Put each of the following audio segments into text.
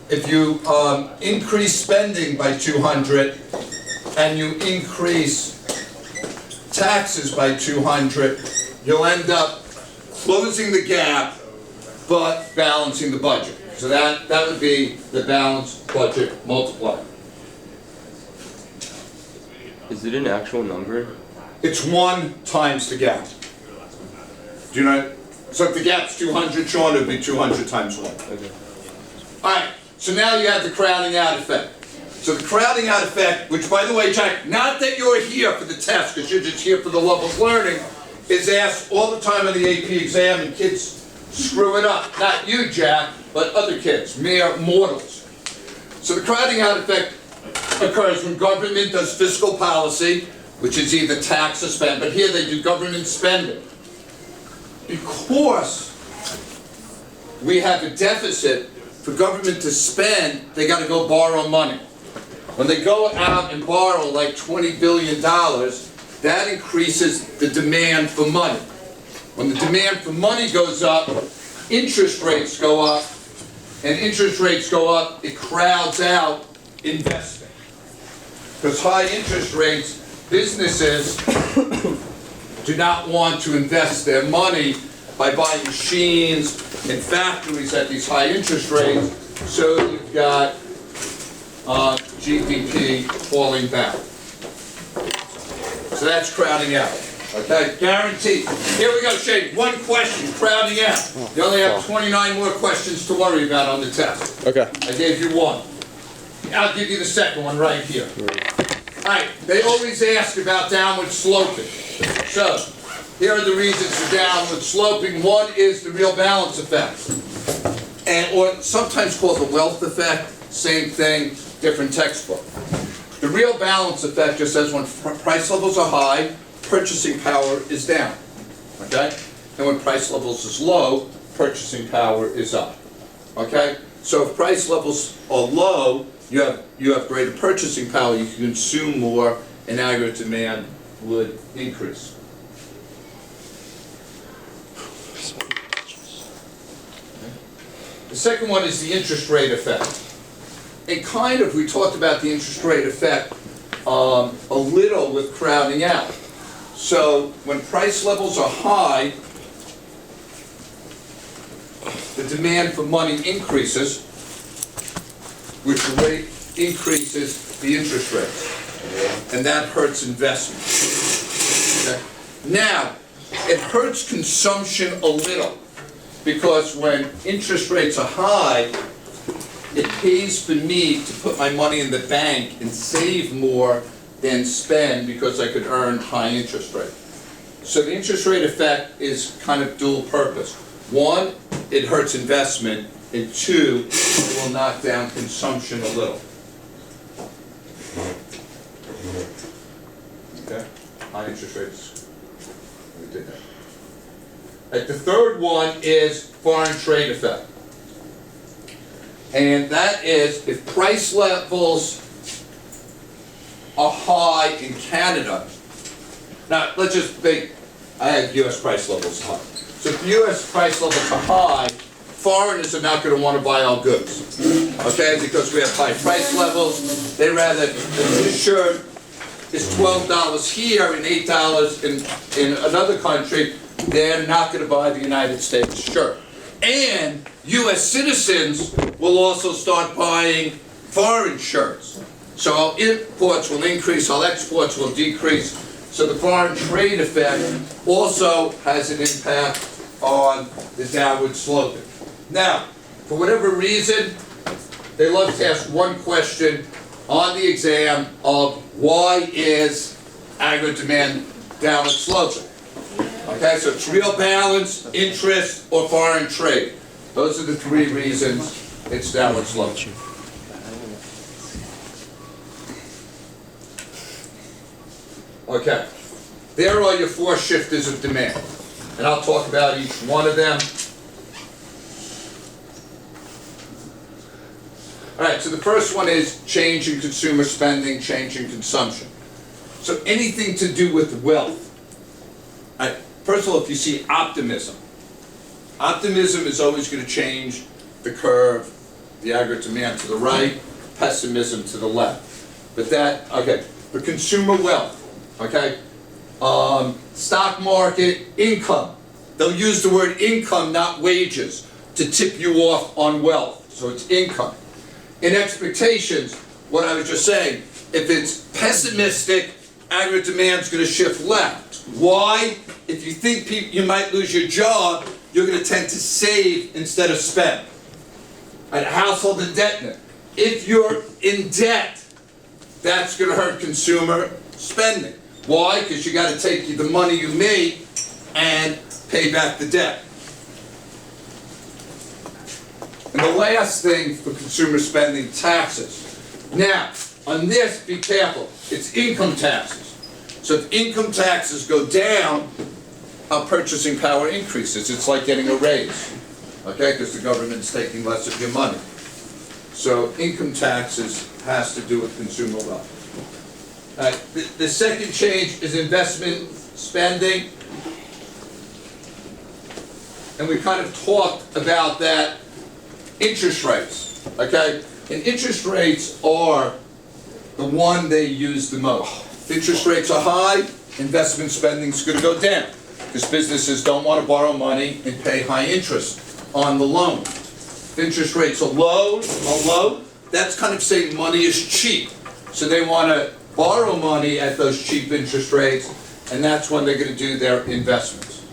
if you increase spending by 200 and you increase taxes by 200, you'll end up closing the gap but balancing the budget. So that would be the balanced budget multiplier. Is it an actual number? It's 1 times the gap. Do you know? So if the gap's 200, Sean, it would be 200 times 1. Okay. Alright, so now you have the crowding out effect. So the crowding out effect, which by the way, Jack, not that you're here for the test, because you're just here for the love of learning, is asked all the time on the AP exam, and kids screw it up. Not you, Jack, but other kids, mere mortals. So the crowding out effect occurs when government does fiscal policy, which is either tax or spend, but here they do government spending. Because we have a deficit, for government to spend, they got to go borrow money. When they go out and borrow like $20 billion, that increases the demand for money. When the demand for money goes up, interest rates go up, and interest rates go up, it crowds out investing. Because high interest rates, businesses do not want to invest their money by buying machines and factories at these high interest rates, so you've got GDP falling back. So that's crowding out. Okay, guaranteed. Here we go, Shane. 1 question, crowding out. You only have 29 more questions to worry about on the test. Okay. I gave you 1. I'll give you the second one right here. Alright, they always ask about downward sloping. So, here are the reasons for downward sloping. 1 is the real balance effect, or sometimes called the wealth effect. Same thing, different textbook. The real balance effect just says when price levels are high, purchasing power is down. Okay? And when price levels is low, purchasing power is up. Okay? So if price levels are low, you have greater purchasing power, you can consume more, and aggregate demand would increase. The second one is the interest rate effect. And kind of, we talked about the interest rate effect a little with crowding out. So when price levels are high, the demand for money increases, which rate increases the interest rate. And that hurts investment. Okay? Now, it hurts consumption a little, because when interest rates are high, it pays for me to put my money in the bank and save more than spend because I could earn high interest rate. So the interest rate effect is kind of dual purpose. 1, it hurts investment, and 2, it will knock down consumption a little. Okay? High interest rates. We did that. Right, the third one is foreign trade effect. And that is if price levels are high in Canada. Now, let's just think, I had U.S. price levels high. So if U.S. price levels are high, foreigners are not going to want to buy our goods. Okay, because we have high price levels. They rather, if this shirt is $12 here and $8 in another country, they're not going to buy the United States shirt. And U.S. citizens will also start buying foreign shirts. So our imports will increase, our exports will decrease. So the foreign trade effect also has an impact on the downward sloping. Now, for whatever reason, they love to ask 1 question on the exam of why is aggregate demand downward sloping? Okay, so it's real balance, interest, or foreign trade. Those are the 3 reasons it's downward sloping. Okay, there are your 4 shifters of demand. And I'll talk about each one of them. Alright, so the first one is change in consumer spending, change in consumption. So anything to do with wealth. Alright, first of all, if you see optimism is always going to change the curve, the aggregate demand to the right, pessimism to the left. But that, okay, the consumer wealth, okay? Stock market income. They'll use the word income, not wages, to tip you off on wealth. So it's income. In expectations, what I was just saying, if it's pessimistic, aggregate demand's going to shift left. Why? If you think you might lose your job, you're going to tend to save instead of spend. Right? Household indebtedness. If you're in debt, that's going to hurt consumer spending. Why? Because you got to take the money you make and pay back the debt. And the last thing for consumer spending, taxes. Now, on this, be careful. It's income taxes. So if income taxes go down, our purchasing power increases. It's like getting a raise, okay? Because the government's taking less of your money. So income taxes has to do with consumer wealth. The second change is investment spending. And we kind of talked about that. Interest rates, okay? And interest rates are the one they use the most. If interest rates are high, investment spending is going to go down because businesses don't want to borrow money and pay high interest on the loan. If interest rates are low, that's kind of saying money is cheap. So they want to borrow money at those cheap interest rates, and that's when they're going to do their investments.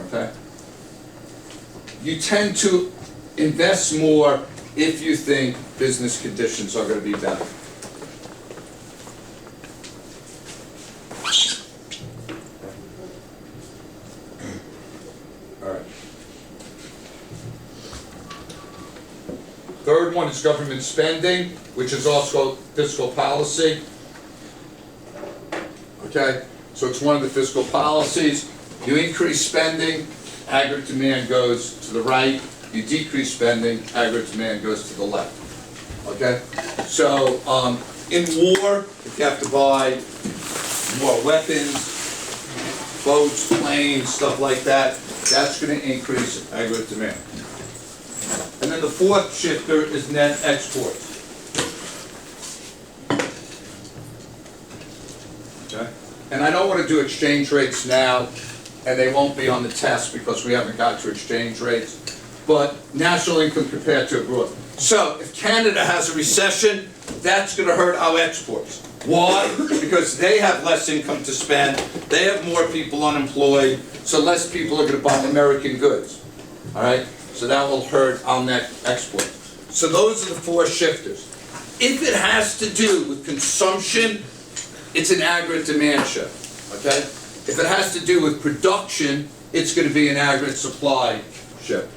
Okay? You tend to invest more if you think business conditions are going to be better. All right. Third one is government spending, which is also fiscal policy. Okay, so it's one of the fiscal policies. You increase spending, aggregate demand goes to the right. You decrease spending, aggregate demand goes to the left. Okay? So, in war, if you have to buy more weapons, boats, planes, stuff like that, that's going to increase aggregate demand. And then the fourth shifter is net exports. Okay? And I don't want to do exchange rates now, and they won't be on the test because we haven't got to exchange rates. But national income compared to abroad. So if Canada has a recession, that's going to hurt our exports. Why? Because they have less income to spend, they have more people unemployed, so less people are going to buy American goods. All right? So that will hurt our net export. So those are the four shifters. If it has to do with consumption, it's an aggregate demand shift. Okay? If it has to do with production, it's going to be an aggregate supply shift.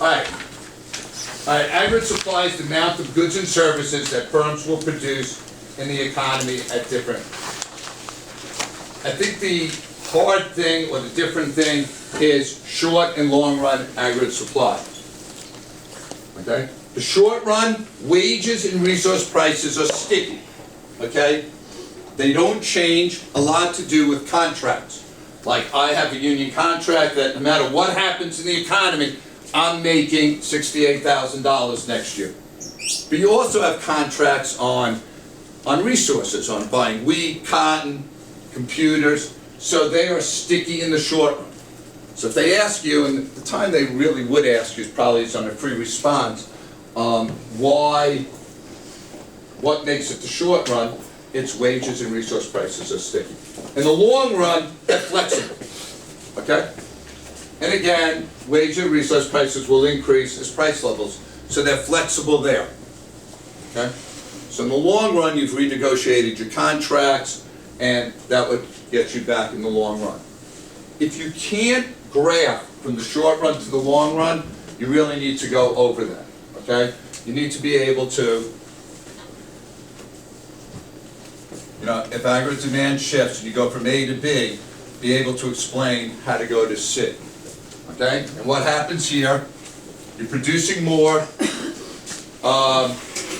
All right, aggregate supply is the amount of goods and services that firms will produce in the economy at different. I think the hard thing or the different thing is short and long run aggregate supply. Okay? The short run, wages and resource prices are sticky. Okay? They don't change, a lot to do with contracts. Like I have a union contract that no matter what happens in the economy, I'm making $68,000 next year. But you also have contracts on resources, on buying wheat, cotton, computers, so they are sticky in the short run. So if they ask you, and the time they really would ask you is probably on a free response, what makes it the short run? It's wages and resource prices are sticky. In the long run, they're flexible, okay? And again, wage and resource prices will increase as price levels, so they're flexible there. Okay? So in the long run, you've renegotiated your contracts, and that would get you back in the long run. If you can't graph from the short run to the long run, you really need to go over that. Okay? You need to be able to, if aggregate demand shifts and you go from A to B, be able to explain how to go to C. Okay? And what happens here, you're producing more,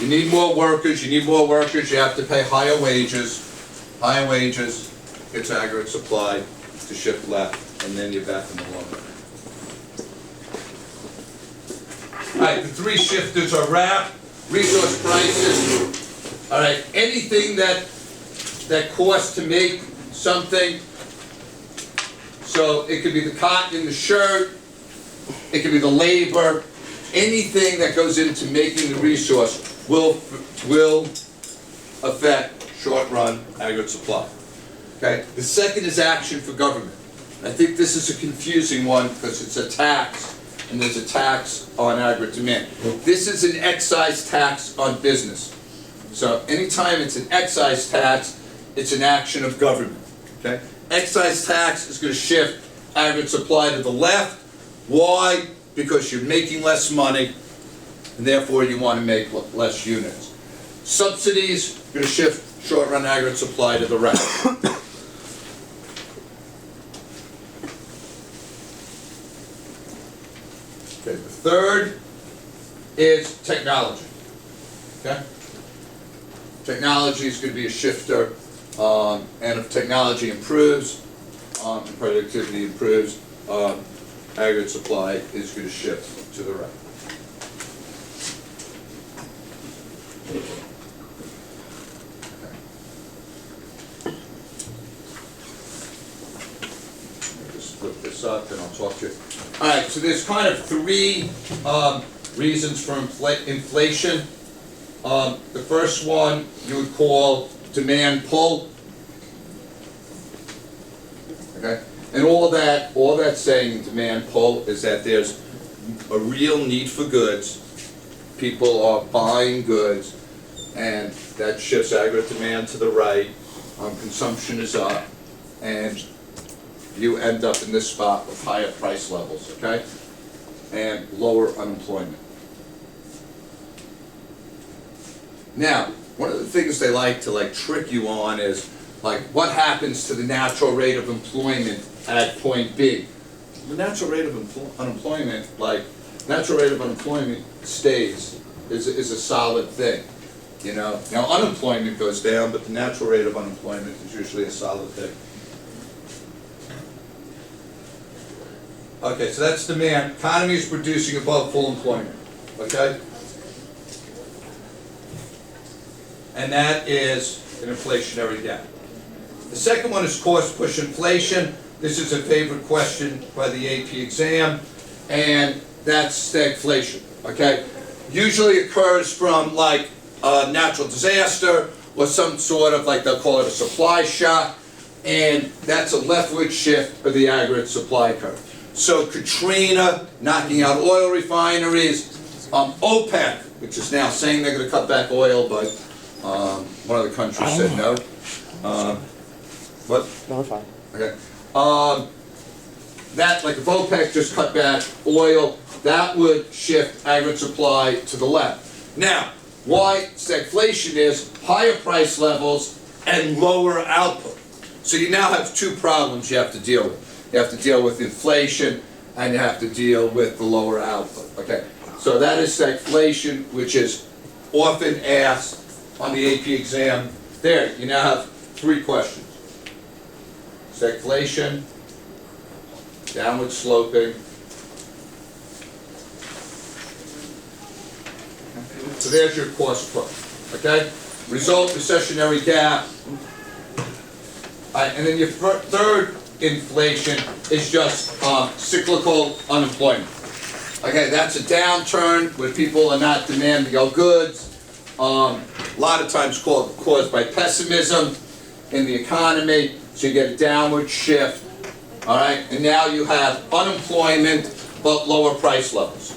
you need more workers, you have to pay higher wages, it's aggregate supply to shift left, and then you're back in the long run. All right, the three shifters are wrap, resource prices. All right, anything that costs to make something. So it could be the cotton in the shirt, it could be the labor, anything that goes into making the resource will affect short-run aggregate supply. Okay. The second is action for government. I think this is a confusing one because it's a tax, and there's a tax on aggregate demand. This is an excise tax on business. So anytime it's an excise tax, it's an action of government. Okay. Excise tax is going to shift aggregate supply to the left. Why? Because you're making less money, and therefore you want to make less units. Subsidies are going to shift short-run aggregate supply to the right. Okay, the third is technology. Okay? Technology is going to be a shifter, and if technology improves, and productivity improves, aggregate supply is going to shift to the right. Just flip this up and I'll talk to you. All right, so there's kind of three reasons for inflation. The first one you would call demand pull. Okay, and all that's saying in demand pull is that there's a real need for goods. People are buying goods, and that shifts aggregate demand to the right. Consumption is up, and you end up in this spot with higher price levels, okay, and lower unemployment. Now, one of the things they like to trick you on is what happens to the natural rate of employment at point B. The natural rate of unemployment, natural rate of employment stays, is a solid thing. You know, now unemployment goes down, but the natural rate of unemployment is usually a solid thing. Okay, so that's demand. Economy is producing above full employment. Okay? And that is an inflationary gap. The second one is cost push inflation. This is a favorite question by the AP exam, and that's stagflation. Okay? Usually occurs from a natural disaster or some sort of they'll call it a supply shock, and that's a leftward shift of the aggregate supply curve. So Katrina knocking out oil refineries, OPEC, which is now saying they're going to cut back oil, but one of the countries said no. What? No, it's fine. Okay. That, if OPEC just cut back oil, that would shift aggregate supply to the left. Now, why stagflation is higher price levels and lower output. So you now have two problems you have to deal with. You have to deal with inflation, and you have to deal with the lower output. Okay, so that is stagflation, which is often asked on the AP exam. There, you now have three questions. Stagflation, downward sloping. So there's your cost push. Okay, result recessionary gap. And then your third inflation is just cyclical unemployment. Okay, that's a downturn where people are not demanding our goods. A lot of times caused by pessimism in the economy, so you get a downward shift. All right, and now you have unemployment but lower price levels.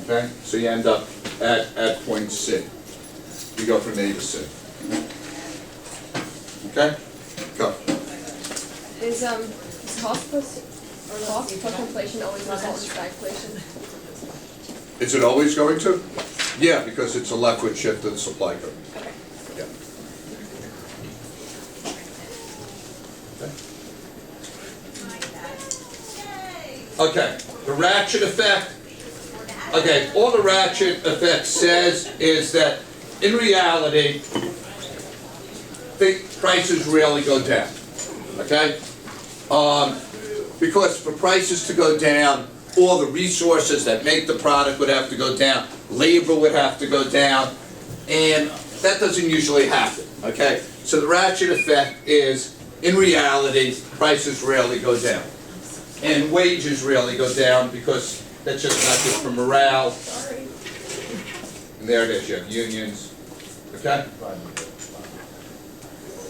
Okay, so you end up at point C. You go from A to C. Okay, go. Is cost plus inflation always result in stagflation? Is it always going to? Yeah, because it's a leftward shift of the supply curve. Okay. Yeah. Okay, the ratchet effect. Okay, all the ratchet effect says is that in reality, prices rarely go down, okay? Because for prices to go down, all the resources that make the product would have to go down, labor would have to go down, and that doesn't usually happen, okay? So the ratchet effect is, in reality, prices rarely go down. And wages rarely go down because that's just not good for morale. Sorry. And there it is, you have unions, okay?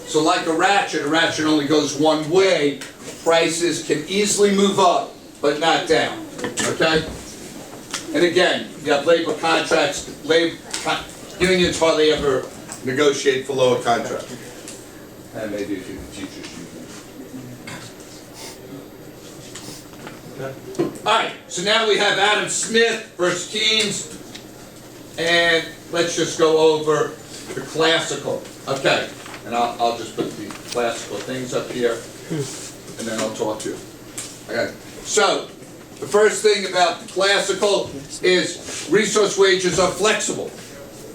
So like a ratchet only goes one way. Prices can easily move up, but not down, okay? And again, you have labor contracts, unions hardly ever negotiate for lower contracts. And maybe if you're the teachers union. Okay. All right, so now we have Adam Smith versus Keynes, and let's just go over the classical. Okay, and I'll just put the classical things up here, and then I'll talk to you. Okay, so the first thing about the classical is resource wages are flexible.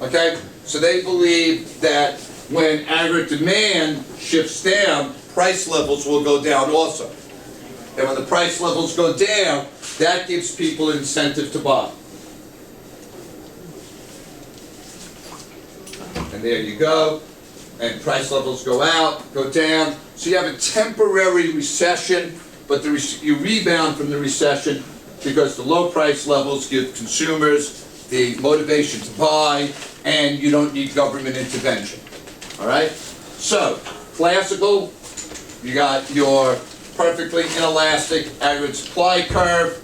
Okay, so they believe that when aggregate demand shifts down, price levels will go down also. And when the price levels go down, that gives people incentive to buy. And there you go. And price levels go out, go down. So you have a temporary recession, but you rebound from the recession because the low price levels give consumers the motivation to buy, and you don't need government intervention. All right? So, classical, you got your perfectly inelastic aggregate supply curve,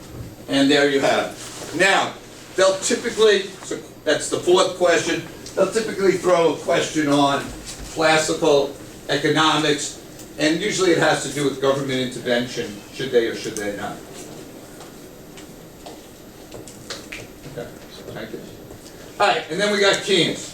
and there you have it. Now, they'll typically, so that's the fourth question, they'll typically throw a question on classical economics, and usually it has to do with government intervention, should they or should they not. Okay, thank you. All right, and then we got Keynes.